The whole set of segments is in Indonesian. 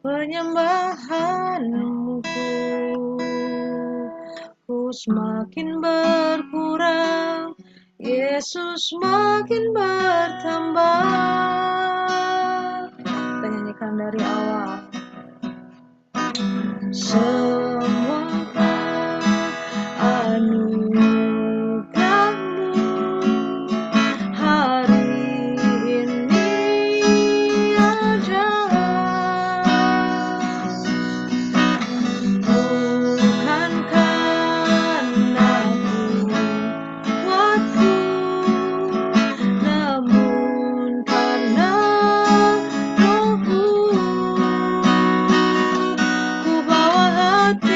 penyembahanmu, ku semakin berkurang, Yesus makin bertambah. Kita nyanyikan dari awal. Semua anugerahmu hari ini ajaib, bukan karena kuatku, namun karena Rohmu. Ku bawa hati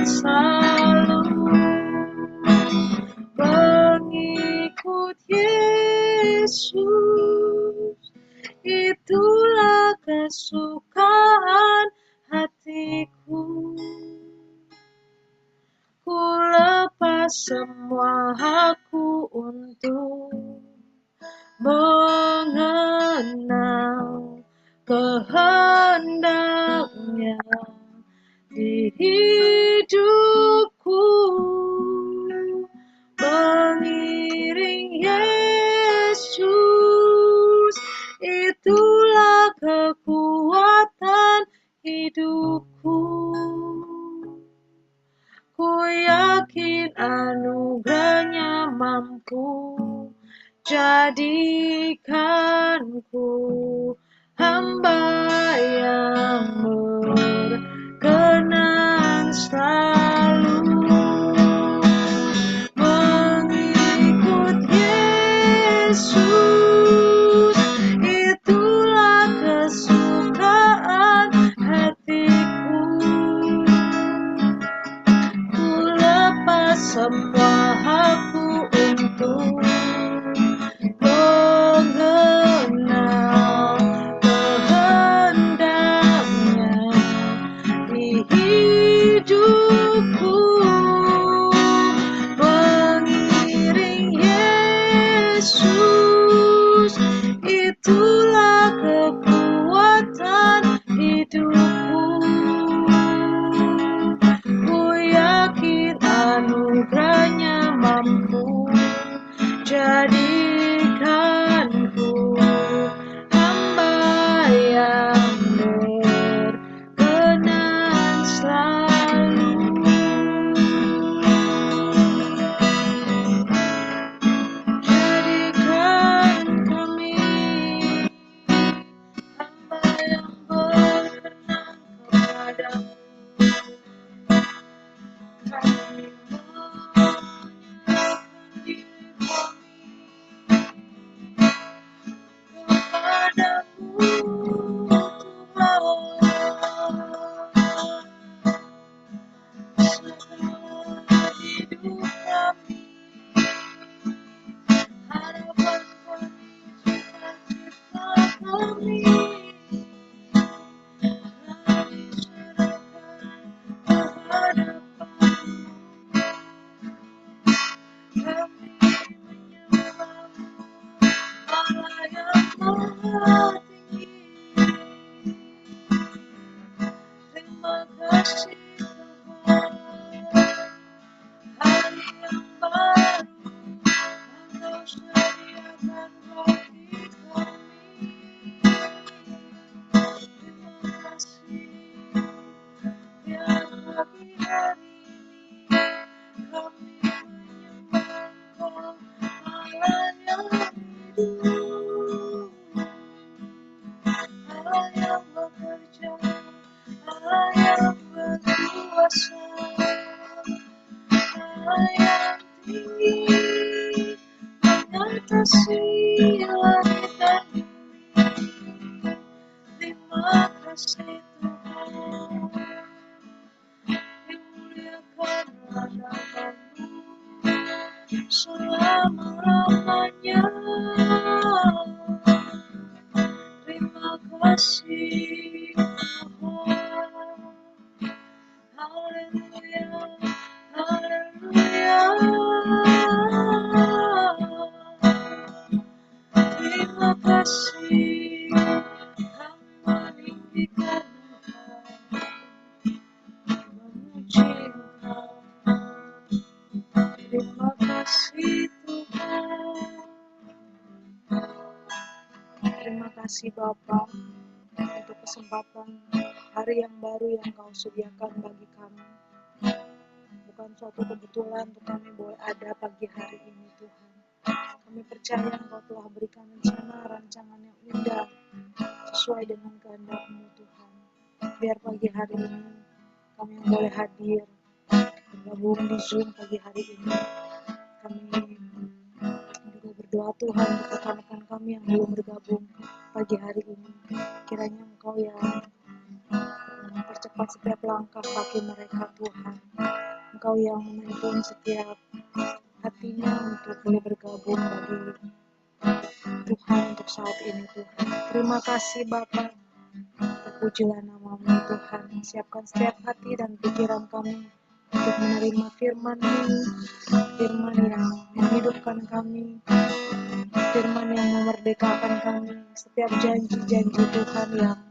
selalu mengikut Yesus. Itulah kesukaan hatiku. Ku lepas semua hakku untuk mengenal kehendaknya di hidupku. Mengiring Yesus, itulah kekuatan hidupku. Ku yakin anugerahnya mampu jadikanku hamba yang berkenan selalu mengikut Yesus. Itulah kesukaan hatiku. Ku lepas semua hakku untuk mengenal kehendaknya di hidupku. Mengiring Yesus, itulah kekuatan hidupku. Ku yakin anugerahnya mampu jadikanku hamba yang berkenan selalu. Jadikan kami hamba yang berkenan kepadamu. Kami menyerahkan diri kami kepadamu, Tuhan. Segala hidup kami, harapan kami, cita-cita kami, kami serahkan kehadapan-Mu. Kami menyembah-Mu, Allah yang Maha Tinggi. Terima kasih Tuhan, hari yang baru Engkau sediakan bagi kami. Terima kasih yang pagi hari ini kami menyembah Engkau, Allah yang hidup, Allah yang bekerja, Allah yang berkuasa, Allah yang tinggi mengatasi langit dan bumi. Terima kasih Tuhan, dimuliakanlah nama-Mu selama-lamanya. Terima kasih Tuhan. Haleluya, haleluya. Terima kasih hamba meninggikan Engkau, memuji Engkau. Terima kasih Tuhan. Terima kasih Bapa untuk kesempatan hari yang baru yang Kau sediakan bagi kami. Bukan suatu kebetulan untuk kami boleh ada pagi hari ini Tuhan. Kami percaya Engkau telah berikan rancangan yang indah sesuai dengan kehendak-Mu Tuhan. Biar pagi hari ini kami yang boleh hadir bergabung di Zoom pagi hari ini. Kami juga berdoa Tuhan untuk rekan-rekan kami yang belum bergabung pagi hari ini. Kiranya Engkau yang percepat setiap langkah kaki mereka Tuhan. Engkau yang menuntun setiap hatinya untuk boleh bergabung bagi Tuhan untuk saat ini Tuhan. Terima kasih Bapa, terpujilah namamu Tuhan. Siapkan setiap hati dan pikiran kami untuk menerima firman-Mu, firman yang menghidupkan kami, firman yang memerdekakan kami, setiap janji-janji Tuhan yang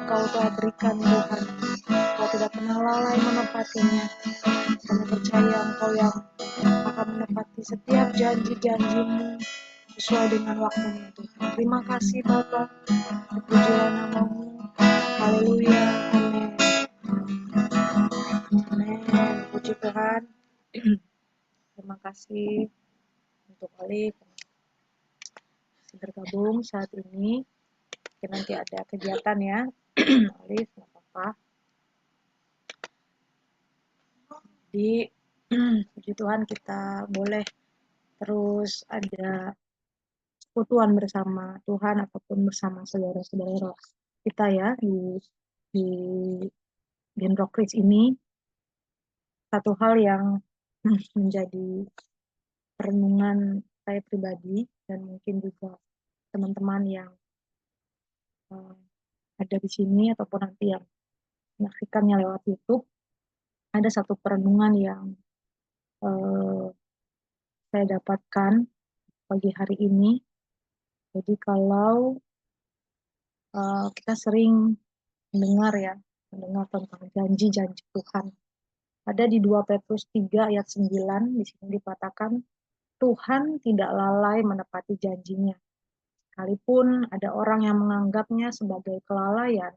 Engkau telah berikan Tuhan. Engkau tidak pernah lalai menepatinya. Kami percaya Engkau yang akan menepati setiap janji-janji-Mu sesuai dengan waktunya Tuhan. Terima kasih Bapa, terpujilah namamu. Haleluya, amin. Amin, puji Tuhan. Terima kasih untuk Alif bergabung saat ini. Mungkin nanti ada kegiatan ya, Alif, nggak apa-apa. Jadi, puji Tuhan kita boleh terus ada persekutuan bersama Tuhan ataupun bersama saudara-saudara kita ya di Genro Kris ini. Satu hal yang menjadi perenungan saya pribadi dan mungkin juga teman-teman yang ada di sini ataupun nanti yang menyaksikannya lewat YouTube, ada satu perenungan yang saya dapatkan pagi hari ini. Jadi kalau kita sering mendengar tentang janji-janji Tuhan. Ada di 2 Petrus 3 ayat 9, di sini dikatakan, Tuhan tidak lalai menepati janjinya. Sekalipun ada orang yang menganggapnya sebagai kelalaian,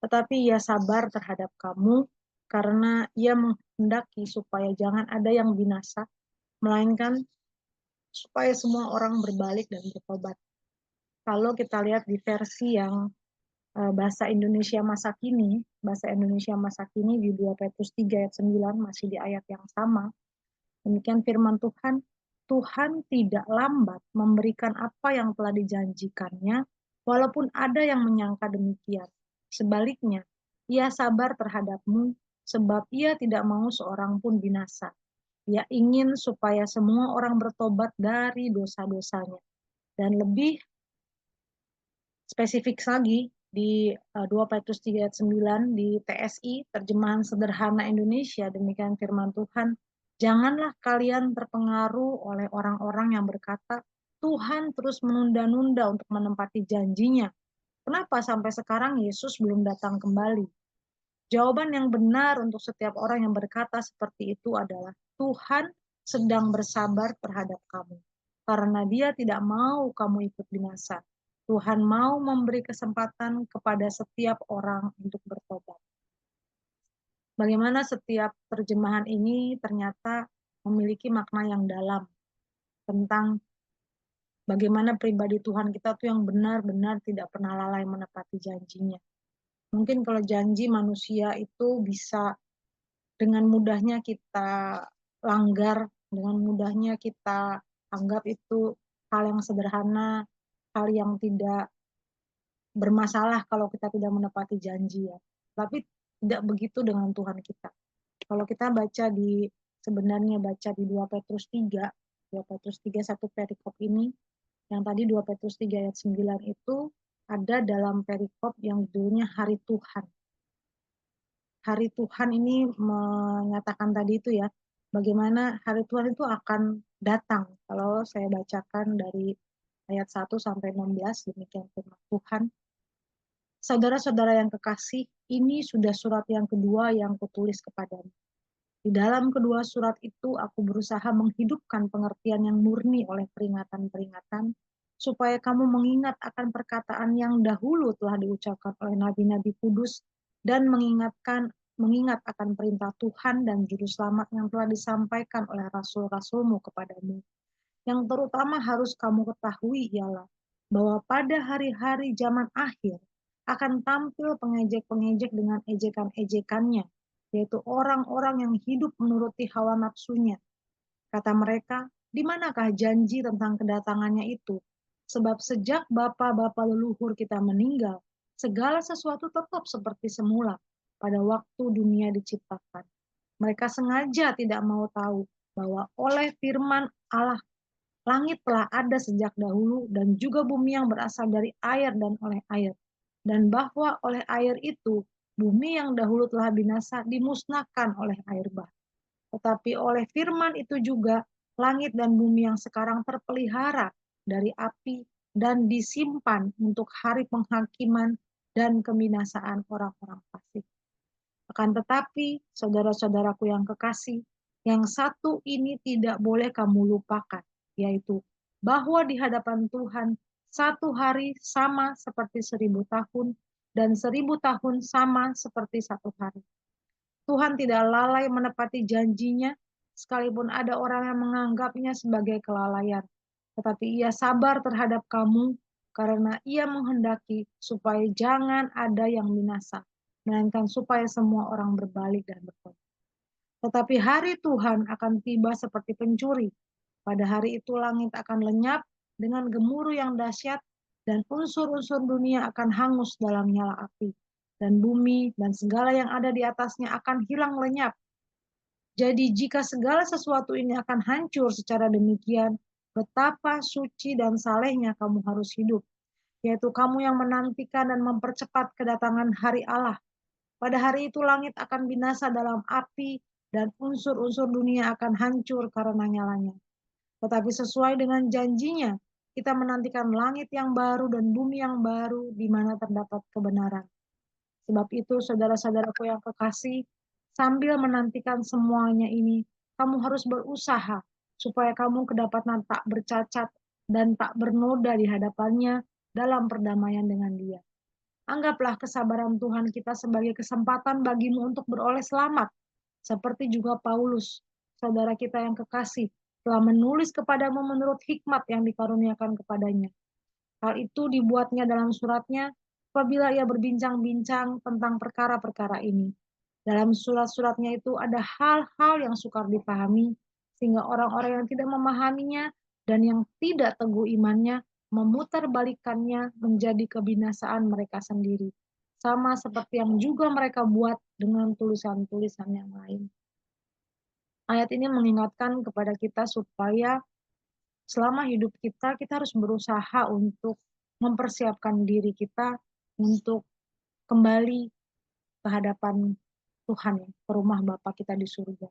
tetapi ia sabar terhadap kamu karena ia menghendaki supaya jangan ada yang binasa, melainkan supaya semua orang berbalik dan bertobat. Kalau kita lihat di versi yang bahasa Indonesia masa kini di 2 Petrus 3 ayat 9, masih di ayat yang sama. Demikian firman Tuhan, Tuhan tidak lambat memberikan apa yang telah dijanjikannya, walaupun ada yang menyangka demikian. Sebaliknya, ia sabar terhadapmu, sebab ia tidak mau seorang pun binasa. Ia ingin supaya semua orang bertobat dari dosa-dosanya. Dan lebih spesifik lagi, di 2 Petrus 3 ayat 9 di TSI, terjemahan sederhana Indonesia, demikian firman Tuhan, janganlah kalian terpengaruh oleh orang-orang yang berkata, Tuhan terus menunda-nunda untuk menempati janjinya. Kenapa sampai sekarang Yesus belum datang kembali? Jawaban yang benar untuk setiap orang yang berkata seperti itu adalah, Tuhan sedang bersabar terhadap kamu, karena Dia tidak mau kamu ikut binasa. Tuhan mau memberi kesempatan kepada setiap orang untuk bertobat. Bagaimana setiap terjemahan ini ternyata memiliki makna yang dalam tentang bagaimana pribadi Tuhan kita tuh yang benar-benar tidak pernah lalai menepati janjinya. Mungkin kalau janji manusia itu bisa dengan mudahnya kita langgar, dengan mudahnya kita anggap itu hal yang sederhana, hal yang tidak bermasalah kalau kita tidak menepati janji ya. Tapi tidak begitu dengan Tuhan kita. Kalau kita sebenarnya baca di 2 Petrus 3, 2 Petrus 3 satu perikop ini, yang tadi 2 Petrus 3 ayat 9 itu ada dalam perikop yang judulnya Hari Tuhan. Hari Tuhan ini menyatakan tadi itu ya, bagaimana hari Tuhan itu akan datang. Kalau saya bacakan dari ayat 1 sampai 16, demikian firman Tuhan. Saudara-saudara yang kekasih, ini sudah surat yang kedua yang kutulis kepadamu. Di dalam kedua surat itu aku berusaha menghidupkan pengertian yang murni oleh peringatan-peringatan, supaya kamu mengingat akan perkataan yang dahulu telah diucapkan oleh nabi-nabi kudus, dan mengingat akan perintah Tuhan dan juru selamat yang telah disampaikan oleh rasul-rasulmu kepadamu. Yang terutama harus kamu ketahui ialah bahwa pada hari-hari zaman akhir akan tampil pengejek-pengejek dengan ejekan-ejekannya, yaitu orang-orang yang hidup menuruti hawa nafsunya. Kata mereka, di manakah janji tentang kedatangannya itu? Sebab sejak bapa-bapa leluhur kita meninggal, segala sesuatu tetap seperti semula. pada waktu dunia diciptakan. Mereka sengaja tidak mau tahu bahwa oleh firman Allah langit telah ada sejak dahulu dan juga bumi yang berasal dari air dan oleh air. Dan bahwa oleh air itu bumi yang dahulu telah binasa dimusnahkan oleh air bah. Tetapi oleh firman itu juga langit dan bumi yang sekarang terpelihara dari api dan disimpan untuk hari penghakiman dan kebinasaan orang-orang fasik. Akan tetapi, saudara-saudaraku yang kekasih, yang satu ini tidak boleh kamu lupakan, yaitu bahwa di hadapan Tuhan satu hari sama seperti 1000 tahun, dan 1000 tahun sama seperti satu hari. Tuhan tidak lalai menepati janjinya, sekalipun ada orang yang menganggapnya sebagai kelalaian. Tetapi ia sabar terhadap kamu, karena ia menghendaki supaya jangan ada yang binasa, melainkan supaya semua orang berbalik dan bertobat. Tetapi hari Tuhan akan tiba seperti pencuri. Pada hari itu langit akan lenyap dengan gemuruh yang dahsyat, dan unsur-unsur dunia akan hangus dalam nyala api. Dan bumi dan segala yang ada di atasnya akan hilang lenyap. Jadi jika segala sesuatu ini akan hancur secara demikian, betapa suci dan salehnya kamu harus hidup, yaitu kamu yang menantikan dan mempercepat kedatangan hari Allah. Pada hari itu langit akan binasa dalam api, dan unsur-unsur dunia akan hancur karena nyalanya. Tetapi sesuai dengan janjinya, kita menantikan langit yang baru dan bumi yang baru di mana terdapat kebenaran. Sebab itu, saudara-saudaraku yang kekasih, sambil menantikan semuanya ini, kamu harus berusaha supaya kamu kedapatan tak bercacat dan tak bernoda di hadapannya dalam perdamaian dengan Dia. Anggaplah kesabaran Tuhan kita sebagai kesempatan bagimu untuk beroleh selamat, seperti juga Paulus, saudara kita yang kekasih, telah menulis kepadamu menurut hikmat yang dikaruniakan kepadanya. Hal itu dibuatnya dalam suratnya apabila ia berbincang-bincang tentang perkara-perkara ini. Dalam surat-suratnya itu ada hal-hal yang sukar dipahami, sehingga orang-orang yang tidak memahaminya dan yang tidak teguh imannya memutarbalikannya menjadi kebinasaan mereka sendiri. Sama seperti yang juga mereka buat dengan tulisan-tulisan yang lain. Ayat ini mengingatkan kepada kita supaya selama hidup kita, kita harus berusaha untuk mempersiapkan diri kita untuk kembali ke hadapan Tuhan, ke rumah Bapa kita di surga.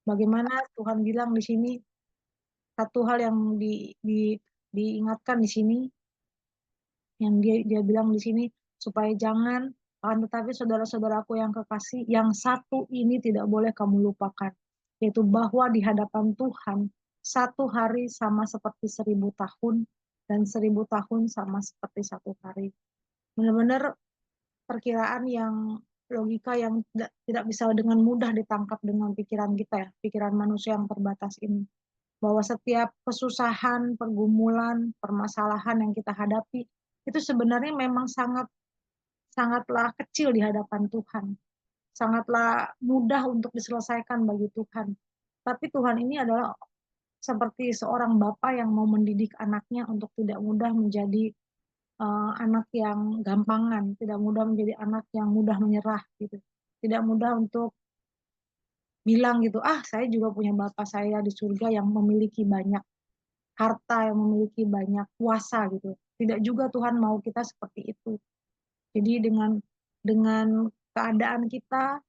Bagaimana Tuhan bilang di sini, satu hal yang diingatkan di sini, yang dia bilang di sini, supaya jangan, akan tetapi saudara-saudaraku yang kekasih, yang satu ini tidak boleh kamu lupakan, yaitu bahwa di hadapan Tuhan, satu hari sama seperti 1000 tahun, dan 1000 tahun sama seperti satu hari. Benar-benar perkiraan yang logika yang tidak bisa dengan mudah ditangkap dengan pikiran kita ya, pikiran manusia yang terbatas ini. Bahwa setiap kesusahan, pergumulan, permasalahan yang kita hadapi, itu sebenarnya memang sangatlah kecil di hadapan Tuhan. Sangatlah mudah untuk diselesaikan bagi Tuhan. Tapi Tuhan ini adalah seperti seorang bapa yang mau mendidik anaknya untuk tidak mudah menjadi anak yang gampangan, tidak mudah menjadi anak yang mudah menyerah gitu. Tidak mudah untuk bilang gitu, saya juga punya bapak saya di surga yang memiliki banyak harta, yang memiliki banyak kuasa gitu. Tidak juga Tuhan mau kita seperti itu. Jadi dengan keadaan kita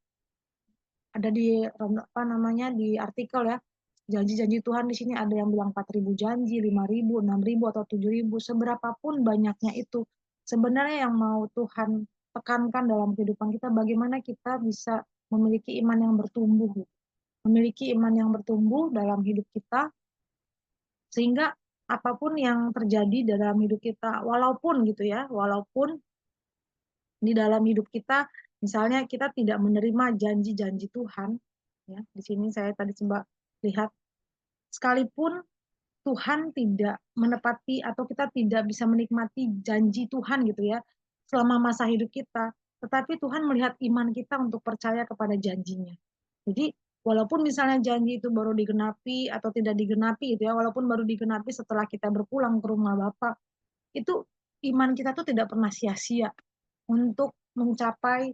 ada di apa namanya di artikel ya, janji-janji Tuhan di sini ada yang bilang 4.000 janji, 5.000, 6.000 atau 7.000, seberapapun banyaknya itu. Sebenarnya yang mau Tuhan tekankan dalam kehidupan kita, bagaimana kita bisa memiliki iman yang bertumbuh. Memiliki iman yang bertumbuh dalam hidup kita, sehingga apapun yang terjadi dalam hidup kita, walaupun gitu ya, walaupun di dalam hidup kita, misalnya kita tidak menerima janji-janji Tuhan, ya, di sini saya tadi coba lihat, sekalipun Tuhan tidak menepati atau kita tidak bisa menikmati janji Tuhan gitu ya, selama masa hidup kita, tetapi Tuhan melihat iman kita untuk percaya kepada janjinya. Jadi walaupun misalnya janji itu baru digenapi atau tidak digenapi gitu ya, walaupun baru digenapi setelah kita berpulang ke rumah Bapa, itu iman kita tuh tidak pernah sia-sia untuk mencapai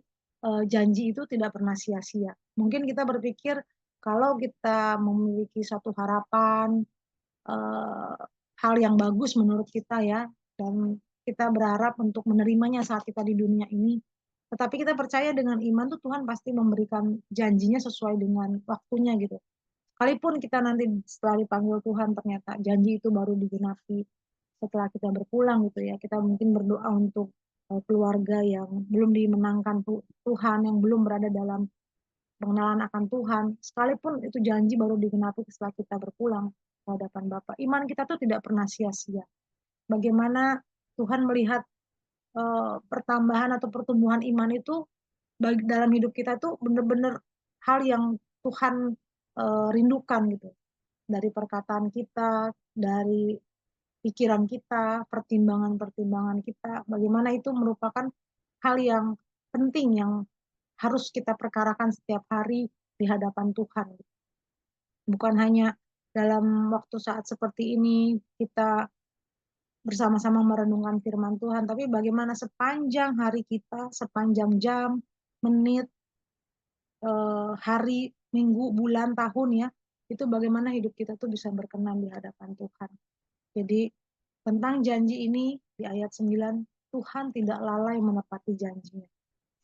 janji itu tidak pernah sia-sia. Mungkin kita berpikir kalau kita memiliki suatu harapan, eh, hal yang bagus menurut kita ya, dan kita berharap untuk menerimanya saat kita di dunia ini. Tetapi kita percaya dengan iman tuh Tuhan pasti memberikan janjinya sesuai dengan waktunya gitu. Sekalipun kita nanti setelah dipanggil Tuhan ternyata janji itu baru digenapi setelah kita berpulang gitu ya. Kita mungkin berdoa untuk keluarga yang belum dimenangkan Tuhan, yang belum berada dalam pengenalan akan Tuhan. Sekalipun itu janji baru digenapi setelah kita berpulang ke hadapan Bapa. Iman kita tuh tidak pernah sia-sia. Bagaimana Tuhan melihat pertambahan atau pertumbuhan iman itu dalam hidup kita tuh benar-benar hal yang Tuhan rindukan gitu. Dari perkataan kita, dari pikiran kita, pertimbangan-pertimbangan kita, bagaimana itu merupakan hal yang penting yang harus kita perkarakan setiap hari di hadapan Tuhan. Bukan hanya dalam waktu saat seperti ini kita bersama-sama merenungkan firman Tuhan, tapi bagaimana sepanjang hari kita, sepanjang jam, menit, hari, minggu, bulan, tahun ya, itu bagaimana hidup kita tuh bisa berkenan di hadapan Tuhan. Jadi tentang janji ini di ayat 9, Tuhan tidak lalai menepati janjinya.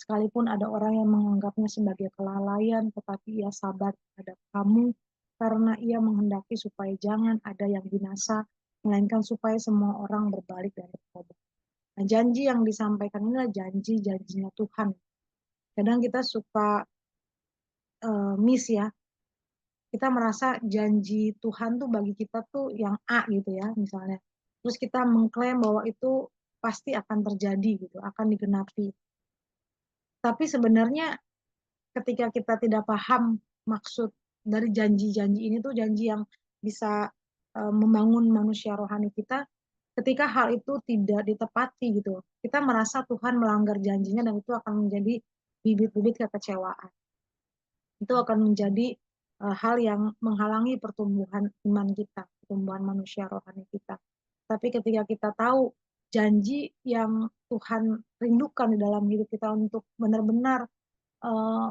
Sekalipun ada orang yang menganggapnya sebagai kelalaian, tetapi ia sabar terhadap kamu, karena ia menghendaki supaya jangan ada yang binasa, melainkan supaya semua orang berbalik dari tobat. Nah, janji yang disampaikan inilah janji-janjinya Tuhan. Kadang kita suka miss ya, kita merasa janji Tuhan tuh bagi kita tuh yang A gitu ya, misalnya. Terus kita mengklaim bahwa itu pasti akan terjadi gitu, akan digenapi. Tapi sebenarnya ketika kita tidak paham maksud dari janji-janji ini tuh janji yang bisa membangun manusia rohani kita, ketika hal itu tidak ditepati gitu, kita merasa Tuhan melanggar janjinya dan itu akan menjadi bibit-bibit kekecewaan. Itu akan menjadi hal yang menghalangi pertumbuhan iman kita, pertumbuhan manusia rohani kita. Tapi ketika kita tahu janji yang Tuhan rindukan di dalam hidup kita untuk benar-benar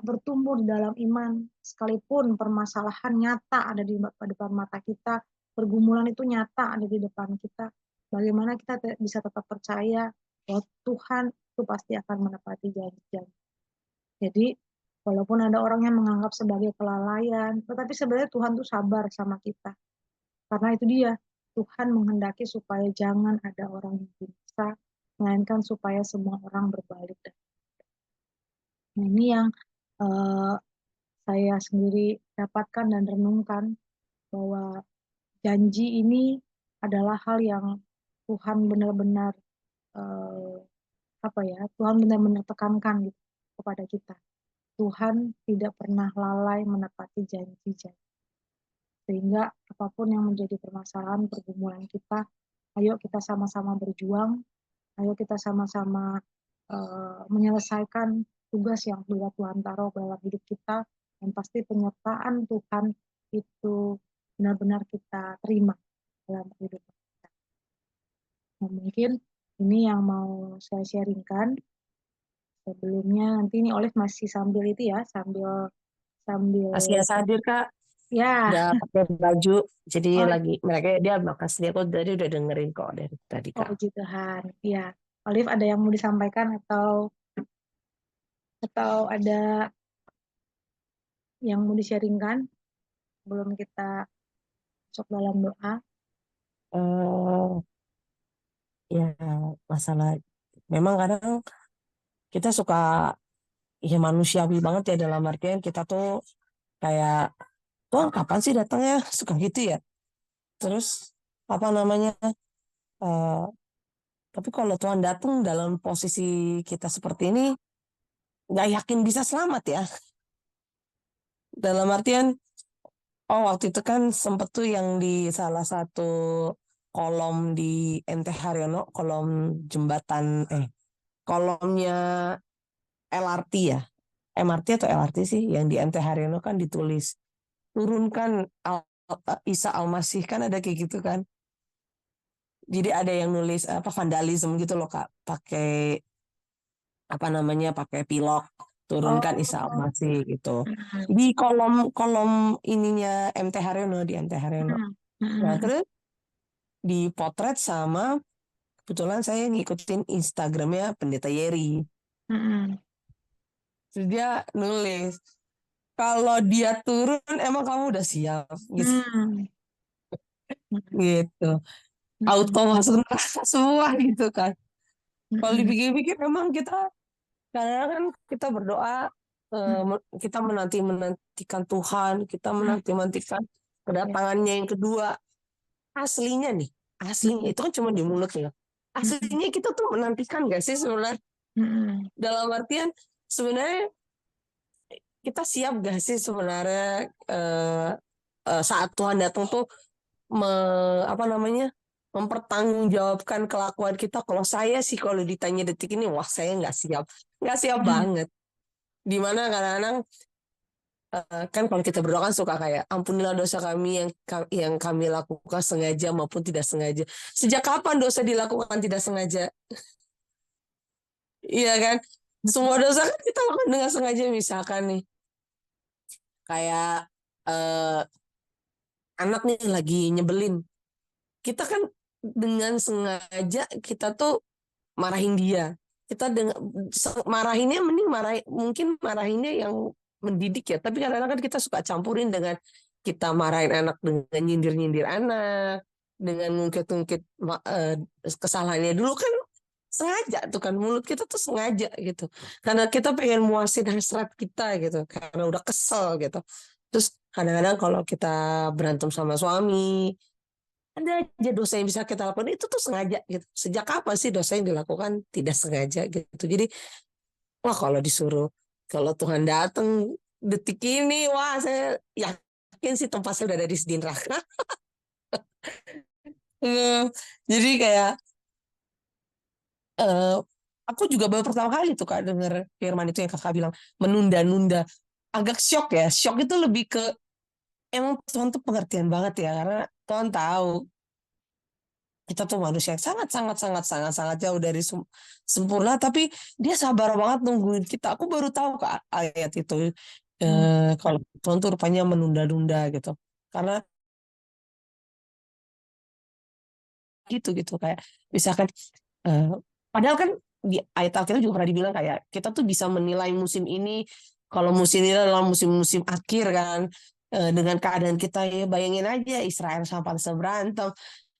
bertumbuh di dalam iman, sekalipun permasalahan nyata ada di depan mata kita, pergumulan itu nyata ada di depan kita, bagaimana kita bisa tetap percaya bahwa Tuhan itu pasti akan menepati janji-janji. Jadi walaupun ada orang yang menganggap sebagai kelalaian, tetapi sebenarnya Tuhan tuh sabar sama kita. Karena itu dia, Tuhan menghendaki supaya jangan ada orang yang binasa, melainkan supaya semua orang berbalik. Nah, ini yang saya sendiri dapatkan dan renungkan bahwa janji ini adalah hal yang Tuhan benar-benar Tuhan benar-benar tekankan gitu kepada kita. Tuhan tidak pernah lalai menepati janji-janji. Sehingga apapun yang menjadi permasalahan pergumulan kita, ayo kita sama-sama berjuang, ayo kita sama-sama menyelesaikan tugas yang sudah Tuhan taruh dalam hidup kita, dan pasti penyertaan Tuhan itu benar-benar kita terima dalam hidup kita. Nah, mungkin ini yang mau saya sharingkan. Sebelumnya nanti ini Olive masih sambil itu ya, sambil Asia hadir Kak, ya. udah pakai baju, jadi Oh, lagi mereka dia makasih dia kok dari udah dengerin kok dari tadi oh Kak. puji Tuhan. Ya, Olive ada yang mau disampaikan atau ada yang mau di-sharingkan sebelum kita masuk dalam doa? Eh ya masalah memang kadang kita suka ya manusiawi banget ya dalam artian kita tuh kayak Tuhan kapan sih datangnya suka gitu ya. Terus apa namanya? eh tapi kalau Tuhan datang dalam posisi kita seperti ini, nggak yakin bisa selamat ya. Dalam artian, oh waktu itu kan sempet tuh yang di salah satu kolom di MT Haryono, kolom jembatan, kolomnya LRT ya, MRT atau LRT sih, yang di MT Haryono kan ditulis, turunkan Isa Al-Masih, kan ada kayak gitu kan. Jadi ada yang nulis apa vandalisme gitu loh Kak, pakai apa namanya, pakai pilok. turunkan Isa Oh. Masih gitu. Mm-mm. Di kolom kolom ininya MT Haryono, di MT Haryono. Mm-mm. Nah, Mm-mm. terus dipotret sama, kebetulan saya ngikutin Instagramnya Pendeta Yeri. Mm-mm. Terus dia nulis, kalau dia turun emang kamu udah siap gitu. Mm. Gitu. Mm-mm. Auto masuk neraka semua gitu kan. Kalau Mm-mm. dipikir-pikir memang kita karena kan kita berdoa, Mm-mm. kita menantikan Tuhan, kita Mm-mm. menantikan Ya. kedatangannya yang kedua. Aslinya nih, aslinya Mm-mm. itu kan cuma di mulut ya. Mm-mm. Aslinya kita tuh menantikan gak sih sebenarnya? Mm-mm. Dalam artian sebenarnya kita siap gak sih sebenarnya, eh, saat Tuhan datang tuh me, apa namanya, mempertanggungjawabkan kelakuan kita. Kalau saya sih kalau ditanya detik ini, wah saya nggak siap Mm-mm. banget. Dimana kadang-kadang, kan kalau kita berdoa kan suka kayak ampunilah dosa kami yang kami lakukan sengaja maupun tidak sengaja. Sejak kapan dosa dilakukan tidak sengaja? Iya kan? Semua dosa kan kita lakukan dengan sengaja. Misalkan nih kayak, eh, anak nih lagi nyebelin, kita kan dengan sengaja kita tuh marahin dia. Kita dengan marahinnya mending mungkin marahinnya yang mendidik ya. Tapi kadang-kadang kan kita suka campurin dengan kita marahin anak dengan nyindir-nyindir anak, dengan ngungkit-ngungkit kesalahannya dulu kan sengaja tuh kan, mulut kita tuh sengaja gitu. Karena kita pengen muasin hasrat kita gitu, karena udah kesel gitu. Terus kadang-kadang kalau kita berantem sama suami, ada aja dosa yang bisa kita lakukan itu tuh sengaja gitu. Sejak kapan sih dosa yang dilakukan tidak sengaja gitu. Jadi wah kalau Tuhan datang detik ini, wah saya yakin sih tempat saya udah ada di neraka. Hmm, jadi kayak, eh, aku juga baru pertama kali tuh Kak denger firman itu yang Kakak bilang menunda-nunda. Agak shock ya. Shock itu lebih ke emang Tuhan tuh pengertian banget ya, karena Tuhan tahu kita tuh manusia yang sangat sangat sangat sangat sangat jauh dari sempurna, tapi dia sabar banget nungguin kita. Aku baru tahu Kak ayat itu, Mm. kalau Tuhan tuh rupanya menunda-nunda gitu, karena gitu gitu kayak misalkan, eh, padahal kan di ayat Alkitab juga pernah dibilang kayak kita tuh bisa menilai musim ini, kalau musim ini adalah musim-musim akhir kan. Dengan keadaan kita ya bayangin aja Israel sama Palestina berantem,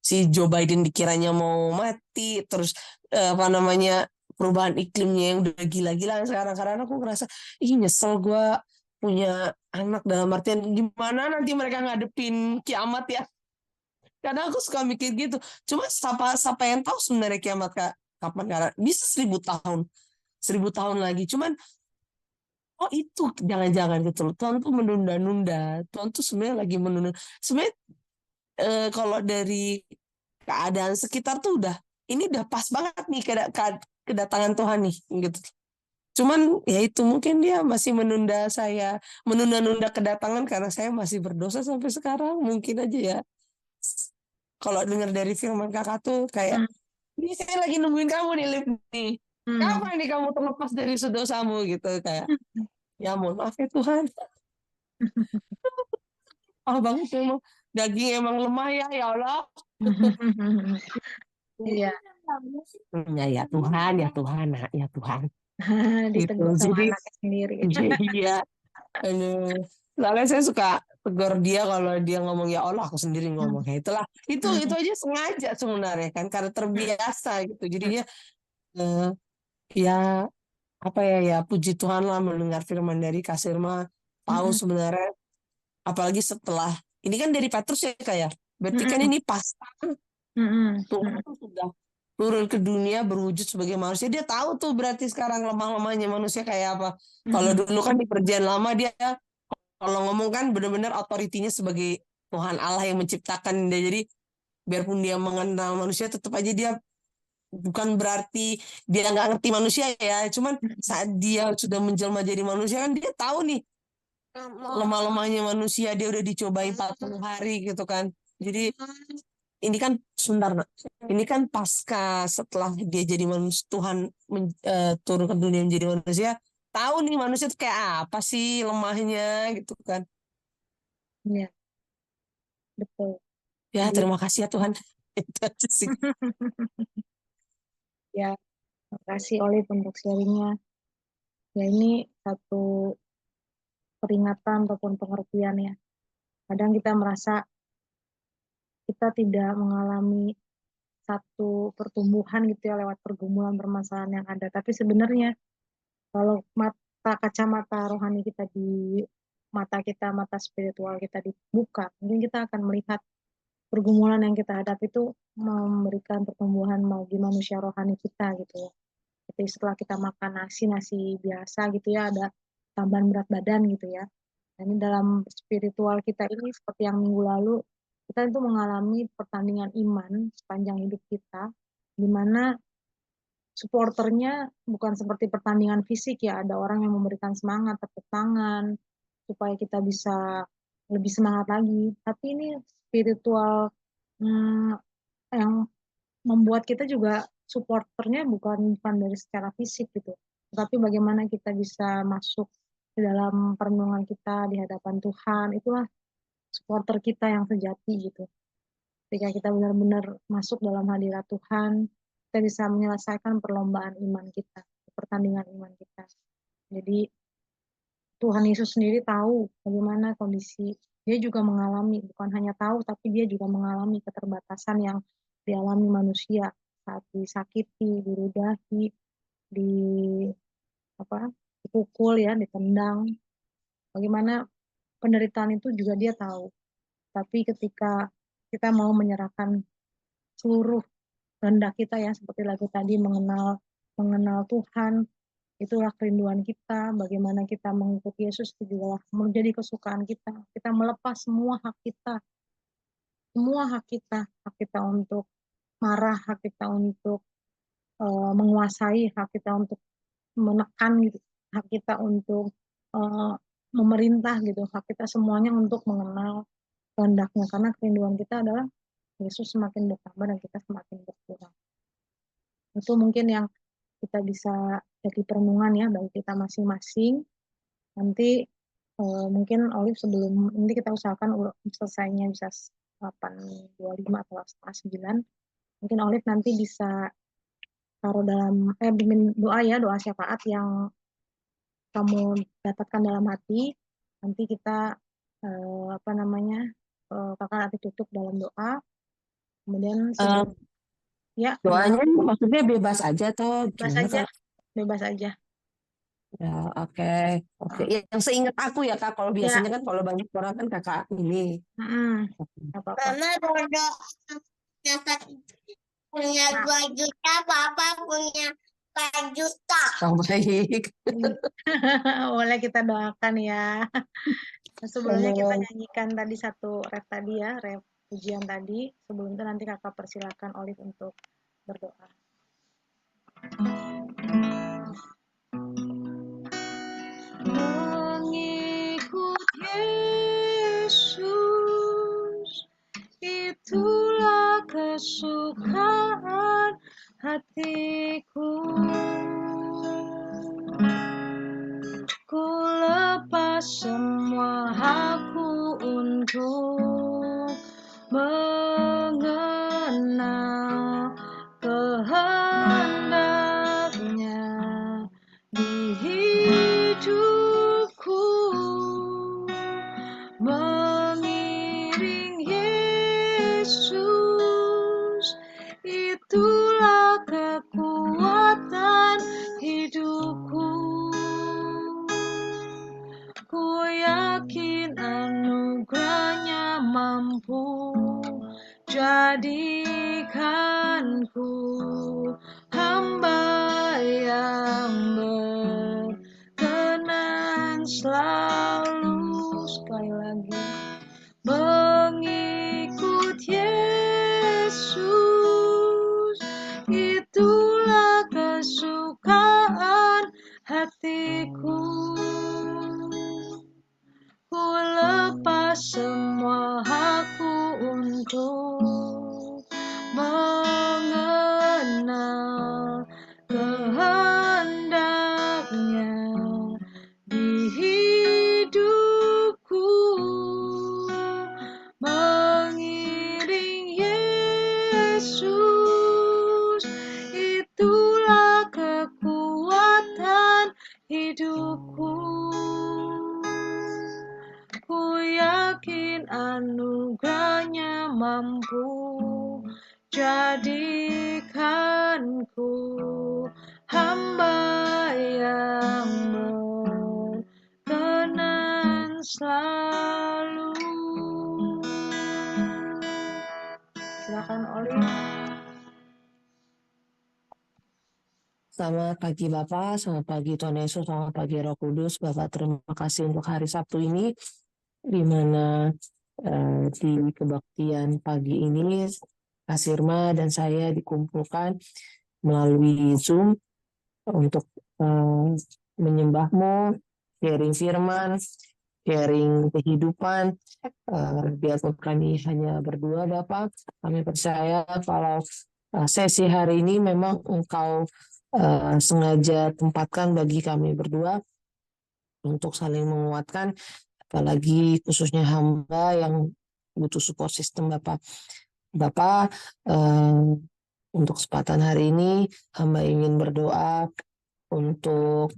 si Joe Biden dikiranya mau mati, terus, apa namanya, perubahan iklimnya yang udah gila-gilaan sekarang. Karena aku ngerasa ih nyesel gue punya anak, dalam artian gimana nanti mereka ngadepin kiamat ya. Karena aku suka mikir gitu. Cuma siapa siapa yang tahu sebenarnya kiamat Kak, kapan, karena bisa 1.000 tahun, 1.000 tahun lagi. Cuman oh itu jangan-jangan gitu loh. Tuhan tuh menunda-nunda. Tuhan tuh sebenarnya lagi menunda. Sebenarnya, kalau dari keadaan sekitar tuh ini udah pas banget nih kedatangan Tuhan nih gitu. Cuman ya itu mungkin dia masih menunda-nunda kedatangan karena saya masih berdosa sampai sekarang. Mungkin aja ya. Kalau dengar dari firman Kakak tuh kayak, Mm. ini saya lagi nungguin kamu nih, Lip nih. Mm. Kapan nih kamu terlepas dari dosamu gitu kayak. Ya mohon maaf ya Tuhan. Ah banget emang. Daging emang lemah ya, ya Allah. Iya. Ya ya Tuhan, ya Tuhan, nah, ya Tuhan. Gitu. Ditegur sama Jadi anaknya sendiri. iya, aduh. Soalnya saya suka tegur dia kalau dia ngomong ya Allah, aku sendiri ngomong. Mm. Ya itulah. Itu Mm. aja sengaja sebenarnya kan karena terbiasa gitu. Jadinya, eh, ya apa ya, ya puji Tuhan lah mendengar firman dari Kak Sirma, tahu Mm. sebenarnya, apalagi setelah ini kan dari Petrus ya kayak, berarti kan Mm. ini pas Mm. Tuhan Mm. tuh sudah turun ke dunia berwujud sebagai manusia. Dia tahu tuh berarti sekarang lemah-lemahnya manusia kayak apa. Kalau Mm. dulu kan di perjanjian lama dia kalau ngomong kan benar-benar otoritinya sebagai Tuhan Allah yang menciptakan dia. Jadi biarpun dia mengenal manusia, tetap aja dia bukan berarti dia nggak ngerti manusia ya. Cuman Mm. saat dia sudah menjelma jadi manusia kan dia tahu nih lemah-lemahnya manusia, dia udah dicobain 40 hari gitu kan. Jadi ini kan sebentar Nak. Ini kan pasca setelah dia jadi manusia, Tuhan turun ke dunia menjadi manusia, tahu nih manusia itu kayak apa sih lemahnya gitu kan. Iya, betul. Ya Jadi, terima kasih ya Tuhan. Itu aja sih. ya, makasih Olive untuk sharingnya. Ya, ini satu peringatan ataupun pengertian ya. Kadang kita merasa kita tidak mengalami satu pertumbuhan gitu ya lewat pergumulan permasalahan yang ada. Tapi sebenarnya kalau mata kacamata rohani kita di mata kita, mata spiritual kita dibuka, mungkin kita akan melihat pergumulan yang kita hadapi itu memberikan pertumbuhan bagi manusia rohani kita gitu ya. Jadi setelah kita makan nasi biasa gitu ya, ada tambahan berat badan gitu ya. Nah, ini dalam spiritual kita ini seperti yang minggu lalu, kita itu mengalami pertandingan iman sepanjang hidup kita, di mana supporternya bukan seperti pertandingan fisik ya, ada orang yang memberikan semangat, tepuk tangan, supaya kita bisa lebih semangat lagi. Tapi ini spiritual hmm, yang membuat kita juga supporternya bukan dari secara fisik gitu, tapi bagaimana kita bisa masuk ke dalam perenungan kita di hadapan Tuhan, itulah supporter kita yang sejati gitu. Ketika kita benar-benar masuk dalam hadirat Tuhan, kita bisa menyelesaikan perlombaan iman kita, pertandingan iman kita. Jadi Tuhan Yesus sendiri tahu bagaimana kondisi, dia juga mengalami, bukan hanya tahu, tapi dia juga mengalami keterbatasan yang dialami manusia saat disakiti, diludahi, di apa, dipukul ya, ditendang. Bagaimana penderitaan itu juga dia tahu. Tapi ketika kita mau menyerahkan seluruh kehendak kita ya, seperti lagu tadi, mengenal mengenal Tuhan, itulah kerinduan kita. Bagaimana kita mengikuti Yesus itu juga menjadi kesukaan kita. Kita melepas semua hak kita untuk marah, hak kita untuk menguasai, hak kita untuk menekan gitu, hak kita untuk uh, memerintah gitu, hak kita semuanya untuk mengenal kehendaknya, karena kerinduan kita adalah Yesus semakin bertambah dan kita semakin berkurang. Itu mungkin yang kita bisa jadi perenungan ya bagi kita masing-masing. Nanti mungkin Olive sebelum nanti kita usahakan selesainya bisa 8.25 atau setengah 9. Mungkin Olive nanti bisa taruh dalam bikin doa ya, doa syafaat yang kamu dapatkan dalam hati. Nanti kita apa namanya, kakak nanti tutup dalam doa. Kemudian Eh, sebelum ya gimana? doanya maksudnya bebas aja atau Bebas gimana aja, Kak? bebas aja. Ya, oke. Oke. Uh, Ya, yang seingat aku ya Kak, kalau ya, biasanya kan kalau banyak orang kan Kakak ini. nggak apa-apa. Mama dodo dapat punya Nah, 2 juta, Papa punya 4 juta. Oh, baik. boleh kita doakan ya. Sebelumnya kita Amin. nyanyikan tadi satu ref tadi ya, ref pujian tadi. Sebelum itu nanti kakak persilakan Olive untuk berdoa. Mengikut Yesus, itulah kesukaan hatiku. Ku lepas semua hakku untuk mengenal kehendaknya di hidupku, mengiring Yesus, itulah kekuatan hidupku. Ku yakin anugerahnya mampu jadikanku hamba yang berkenan selalu, sekali lagi, mengikut Yesus, itulah kesukaan hatiku. Ku lepas semua hakku untuk mengenal kehendaknya anugerahnya mampu jadikanku hamba yang berkenan selalu. Silakan Oli. Selamat pagi Bapak, selamat pagi Tuhan Yesus, selamat pagi Roh Kudus. Bapak terima kasih untuk hari Sabtu ini, di mana di kebaktian pagi ini Kasirma dan saya dikumpulkan melalui Zoom untuk menyembah-Mu, sharing firman, sharing kehidupan. Biarpun kami hanya berdua Bapak, kami percaya kalau sesi hari ini memang Engkau sengaja tempatkan bagi kami berdua untuk saling menguatkan, apalagi khususnya hamba yang butuh support system Bapak. Bapak, untuk kesempatan hari ini hamba ingin berdoa untuk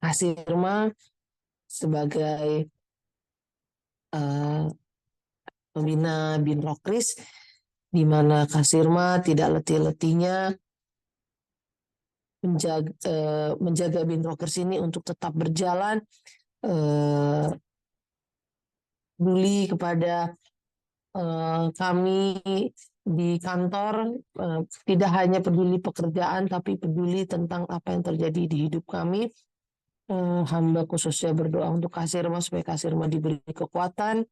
Kasirma sebagai pembina Bin Rokris, di mana Kasirma tidak letih-letihnya menjaga Bin Rokris ini untuk tetap berjalan, peduli kepada kami di kantor, tidak hanya peduli pekerjaan tapi peduli tentang apa yang terjadi di hidup kami. Hamba khususnya berdoa untuk Kasirma supaya Kasirma diberi kekuatan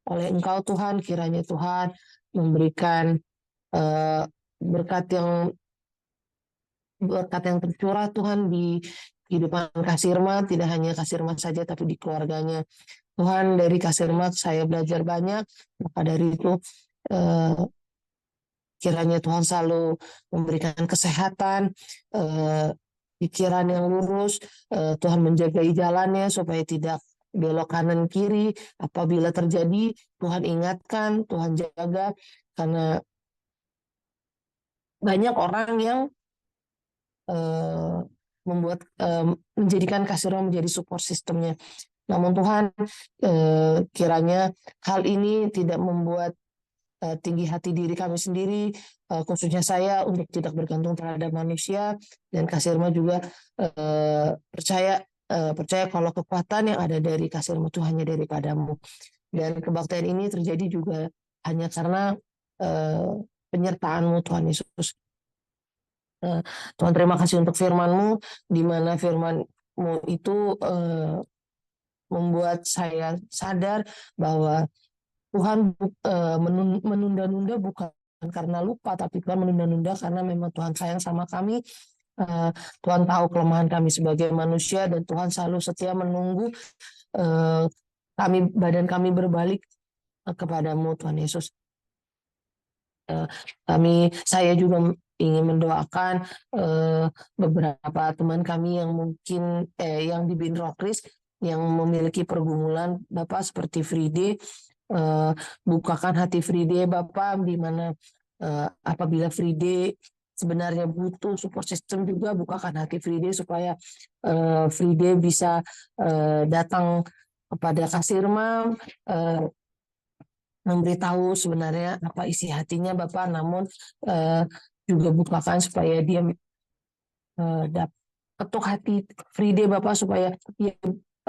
oleh Engkau Tuhan, kiranya Tuhan memberikan berkat yang tercurah Tuhan di kehidupan Kasirma, tidak hanya Kasirma saja tapi di keluarganya. Tuhan, dari Kasirma saya belajar banyak, maka dari itu kiranya Tuhan selalu memberikan kesehatan, pikiran yang lurus, Tuhan menjagai jalannya supaya tidak belok kanan kiri. Apabila terjadi, Tuhan ingatkan, Tuhan jaga, karena banyak orang yang menjadikan Kasirma menjadi support sistemnya. Namun Tuhan, kiranya hal ini tidak membuat tinggi hati diri kami sendiri, khususnya saya, untuk tidak bergantung terhadap manusia, dan Kasirma juga percaya kalau kekuatan yang ada dari Kasirma itu hanya daripadamu. Dan kebaktian ini terjadi juga hanya karena penyertaan-Mu Tuhan Yesus. Tuhan, terima kasih untuk firman-Mu, di mana firman-Mu itu membuat saya sadar bahwa Tuhan menunda-nunda bukan karena lupa, tapi Tuhan menunda-nunda karena memang Tuhan sayang sama kami. Tuhan tahu kelemahan kami sebagai manusia, dan Tuhan selalu setia menunggu badan kami berbalik kepadamu Tuhan Yesus. Saya juga ingin mendoakan beberapa teman kami yang mungkin yang di Bin Rokris yang memiliki pergumulan Bapak, seperti Fride. Bukakan hati Fride Bapak, di mana apabila Fride sebenarnya butuh support system juga, bukakan hati Fride supaya Fride bisa datang kepada Kasirma, memberitahu sebenarnya apa isi hatinya Bapak, namun juga bukakan supaya dia ketuk hati Fride Bapak, supaya dia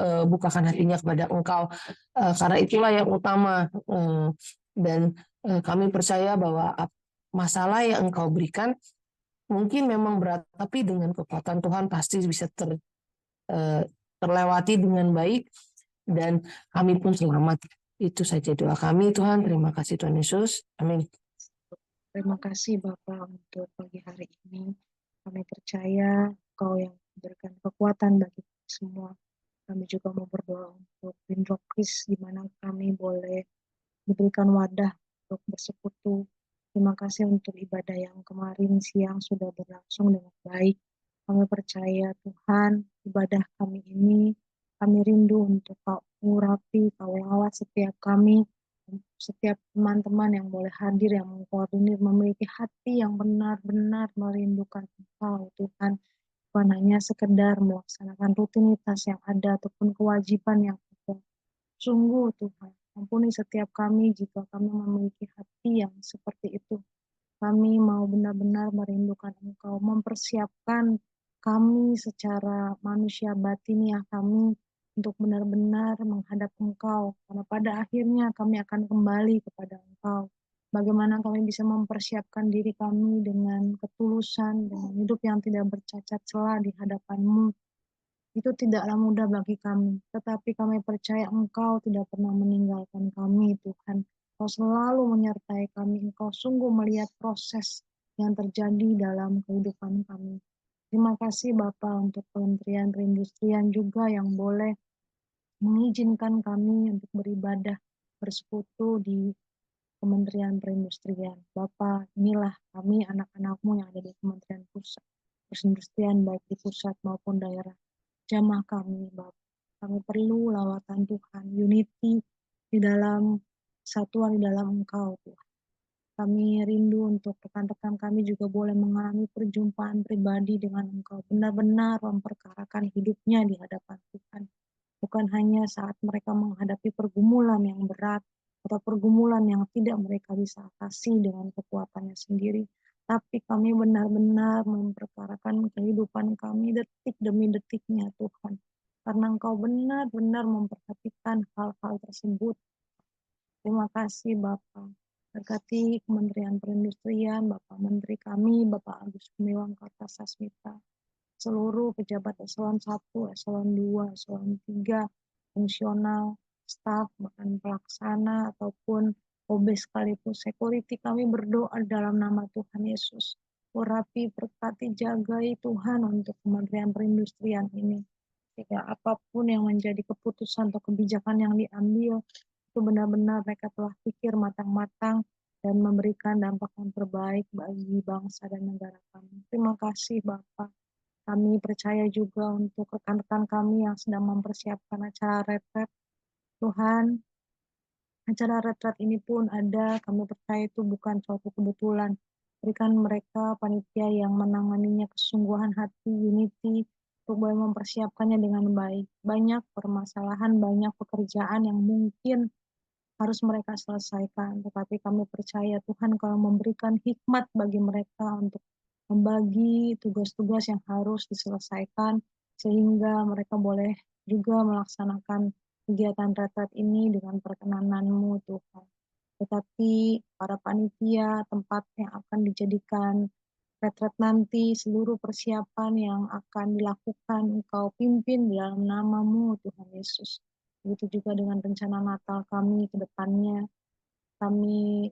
bukakan hatinya kepada Engkau, karena itulah yang utama. Dan kami percaya bahwa masalah yang Engkau berikan mungkin memang berat, tapi dengan kekuatan Tuhan pasti bisa terlewati dengan baik, dan kami pun selamat. Itu saja doa kami Tuhan. Terima kasih Tuhan Yesus. Amin. Terima kasih Bapak untuk pagi hari ini. Kami percaya Engkau yang memberikan kekuatan bagi kami semua. Kami juga mau berdoa untuk Bin Rokris, di mana kami boleh diberikan wadah untuk bersekutu. Terima kasih untuk ibadah yang kemarin siang sudah berlangsung dengan baik. Kami percaya Tuhan, ibadah kami ini, kami rindu untuk Kau urapi, Kau rawat setiap kami, setiap teman-teman yang boleh hadir, yang mengkoordinir, memiliki hati yang benar-benar merindukan Engkau Tuhan. Bukan hanya sekedar melaksanakan rutinitas yang ada ataupun kewajiban yang ada. Sungguh Tuhan, Ampuni setiap kami jika kami memiliki hati yang seperti itu. Kami mau benar-benar merindukan Engkau, mempersiapkan kami secara manusia batiniah kami untuk benar-benar menghadap Engkau. Karena pada akhirnya kami akan kembali kepada Engkau. Bagaimana kami bisa mempersiapkan diri kami dengan ketulusan, dengan hidup yang tidak bercacat celah di hadapan-Mu. Itu tidaklah mudah bagi kami, tetapi kami percaya Engkau tidak pernah meninggalkan kami, Tuhan. Engkau selalu menyertai kami, Engkau sungguh melihat proses yang terjadi dalam kehidupan kami. Terima kasih Bapa untuk Kementerian Perindustrian juga yang boleh mengizinkan kami untuk beribadah, bersekutu di Kementerian Perindustrian. Bapa, inilah kami anak-anak-Mu yang ada di Kementerian Pusat Perindustrian, baik di pusat maupun daerah. Jamah kami, Bapa. Kami perlu lawatan Tuhan, unity di dalam kesatuan di dalam Engkau, Tuhan. Kami rindu untuk rekan-rekan kami juga boleh mengalami perjumpaan pribadi dengan Engkau, benar-benar memperkarakan hidupnya di hadapan Tuhan. Bukan hanya saat mereka menghadapi pergumulan yang berat atau pergumulan yang tidak mereka bisa atasi dengan kekuatannya sendiri, tapi kami benar-benar memperkarakan kehidupan kami detik demi detiknya, Tuhan. Karena Engkau benar-benar memperhatikan hal-hal tersebut. Terima kasih Bapak. Berkati Kementerian Perindustrian, Bapak Menteri kami, Bapak Agus Gumiwang Kartasasmita, seluruh pejabat eselon 1, eselon 2, eselon 3, fungsional, staf, bahkan pelaksana, ataupun OB sekalipun, security, kami berdoa dalam nama Tuhan Yesus. Urapi, berkati, jagai Tuhan untuk Kementerian Perindustrian ini. Sehingga apapun yang menjadi keputusan atau kebijakan yang diambil, itu benar-benar mereka telah pikir matang-matang dan memberikan dampak yang terbaik bagi bangsa dan negara kami. Terima kasih Bapak. Kami percaya juga untuk rekan-rekan kami yang sedang mempersiapkan acara retret. Tuhan, acara retret ini pun ada, kami percaya itu bukan suatu kebetulan. Berikan mereka panitia yang menanganinya kesungguhan hati, unity, untuk boleh mempersiapkannya dengan baik. Banyak permasalahan, banyak pekerjaan yang mungkin harus mereka selesaikan. Tetapi kami percaya Tuhan kalau memberikan hikmat bagi mereka untuk membagi tugas-tugas yang harus diselesaikan, sehingga mereka boleh juga melaksanakan kegiatan retret ini dengan perkenanan-Mu, Tuhan. Tetapi para panitia, tempat yang akan dijadikan retret nanti, seluruh persiapan yang akan dilakukan, Engkau pimpin di dalam nama-Mu, Tuhan Yesus. Begitu juga dengan rencana Natal kami ke depannya. Kami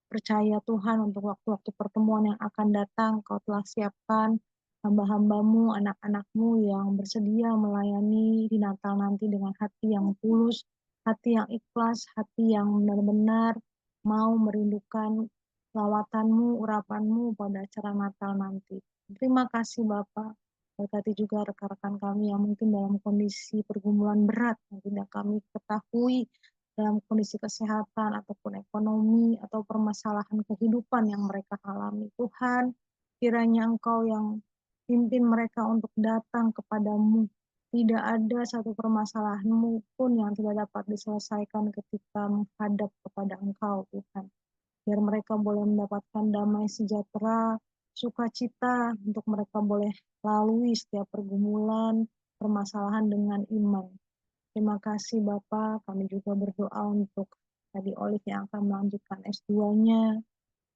percaya Tuhan untuk waktu-waktu pertemuan yang akan datang, Kau telah siapkan hamba-hamba-Mu, anak-anak-Mu yang bersedia melayani di Natal nanti dengan hati yang tulus, hati yang ikhlas, hati yang benar-benar mau merindukan lawatan-Mu, urapan-Mu pada acara Natal nanti. Terima kasih Bapak. Berkati juga rekan-rekan kami yang mungkin dalam kondisi pergumulan berat yang tidak kami ketahui, dalam kondisi kesehatan ataupun ekonomi atau permasalahan kehidupan yang mereka alami. Tuhan, kiranya Engkau yang pimpin mereka untuk datang kepadamu. Tidak ada satu permasalahanmu pun yang tidak dapat diselesaikan ketika menghadap kepada Engkau, Tuhan. Biar mereka boleh mendapatkan damai sejahtera, sukacita, untuk mereka boleh lalui setiap pergumulan, permasalahan dengan iman. Terima kasih Bapak, kami juga berdoa untuk tadi Olive yang akan melanjutkan S2-nya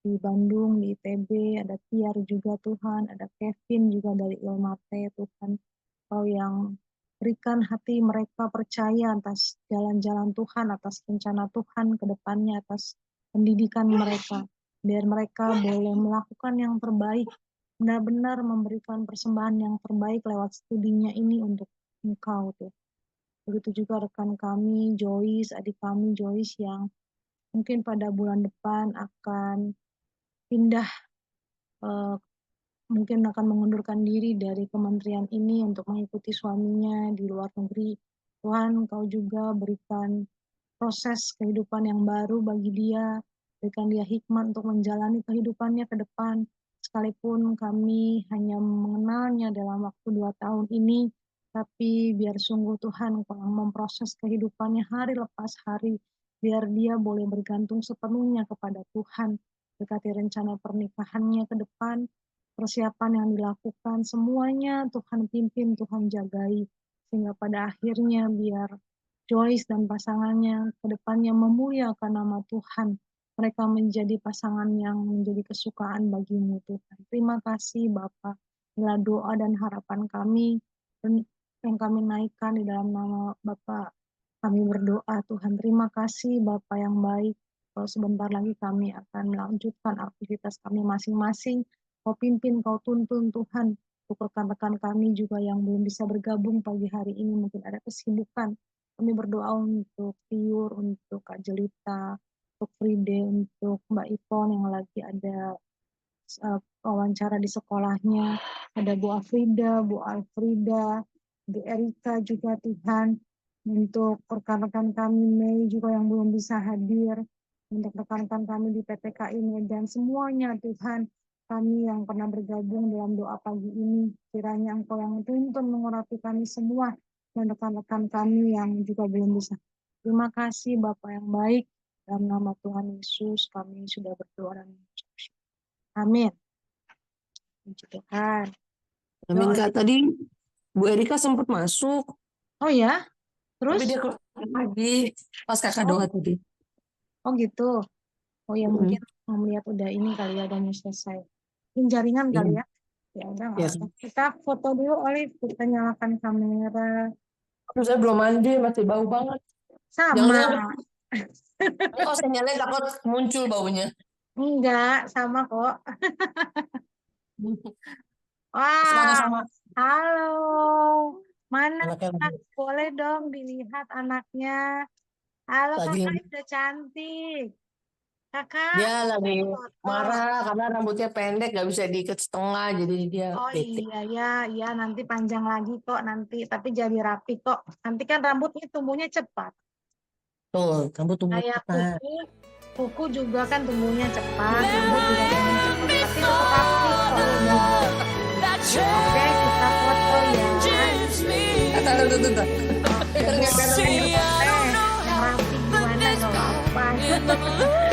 di Bandung, di ITB, ada Tiar juga Tuhan, ada Kevin juga dari Ilmate Tuhan. Kau yang berikan hati mereka percaya atas jalan-jalan Tuhan, atas rencana Tuhan ke depannya, atas pendidikan mereka. Biar mereka boleh melakukan yang terbaik, benar-benar memberikan persembahan yang terbaik lewat studinya ini untuk Engkau Tuhan. Begitu juga rekan kami, Joyce, adik kami Joyce yang mungkin pada bulan depan akan pindah, mungkin akan mengundurkan diri dari kementerian ini untuk mengikuti suaminya di luar negeri. Tuhan, Kau juga berikan proses kehidupan yang baru bagi dia, berikan dia hikmat untuk menjalani kehidupannya ke depan. Sekalipun kami hanya mengenalnya dalam waktu 2 tahun ini, tapi biar sungguh Tuhan Kau memproses kehidupannya hari lepas hari, biar dia boleh bergantung sepenuhnya kepada Tuhan. Berkati rencana pernikahannya ke depan, persiapan yang dilakukan, semuanya Tuhan pimpin, Tuhan jagai, sehingga pada akhirnya biar Joyce dan pasangannya ke depannya memuliakan nama Tuhan. Mereka menjadi pasangan yang menjadi kesukaan bagimu Tuhan. Terima kasih Bapa. Inilah doa dan harapan kami yang kami naikkan di dalam nama Bapa. Kami berdoa Tuhan. Terima kasih Bapa yang baik. Kalau sebentar lagi kami akan melanjutkan aktivitas kami masing-masing. Kau pimpin, kau tuntun Tuhan. Untuk rekan-rekan kami juga yang belum bisa bergabung pagi hari ini, mungkin ada kesibukan. Kami berdoa untuk Tiur, untuk Kak Jelita, untuk Fride, untuk Mbak Ipon yang lagi ada wawancara di sekolahnya. Ada Bu Afrida, Bu Alfrida, Bu Erika juga Tuhan. Untuk rekan-rekan kami Mei juga yang belum bisa hadir. Untuk rekan-rekan kami di PTKI Medan semuanya Tuhan. Kami yang pernah bergabung dalam doa pagi ini, kiranya Engkau yang tuntun mengurapi kami semua dan rekan-rekan kami yang juga belum bisa. Terima kasih Bapak yang baik, dalam nama Tuhan Yesus kami sudah berdoa dan mengucap syukur. Amin. Puji Tuhan. Amin Kak. Tadi Bu Erika sempat masuk, Oh ya, terus? tapi dia keluar lagi pas Kakak doa tadi. Oh gitu. Oh ya mungkin melihat udah ini kali ya, udah mau selesai. Mungkin jaringan kali ya. Ya udah nggak Yes. apa. Kita foto dulu Olive, kita nyalakan kamera. Aduh, saya belum mandi, masih bau banget. Sama. Oh, saya nyalain takut muncul baunya. Enggak, sama kok. Wah, Sama-sama. halo. Mana Anaknya Kak? Boleh dong dilihat anaknya. Halo lagi. Kakak, udah cantik. Kakak. Dia lagi foto. marah karena rambutnya pendek, gak bisa diikat setengah, jadi dia Oh titik. iya, nanti panjang lagi kok nanti, tapi jadi rapi kok. Nanti kan rambutnya tumbuhnya cepat. Tuh, rambut tumbuh Kayak cepat. kuku juga kan tumbuhnya cepat, rambut juga tumbuh cepat, tapi tetap rapi kok. Oke, kita foto ya. Tuh. Yang rapi gimana nggak apa-apa.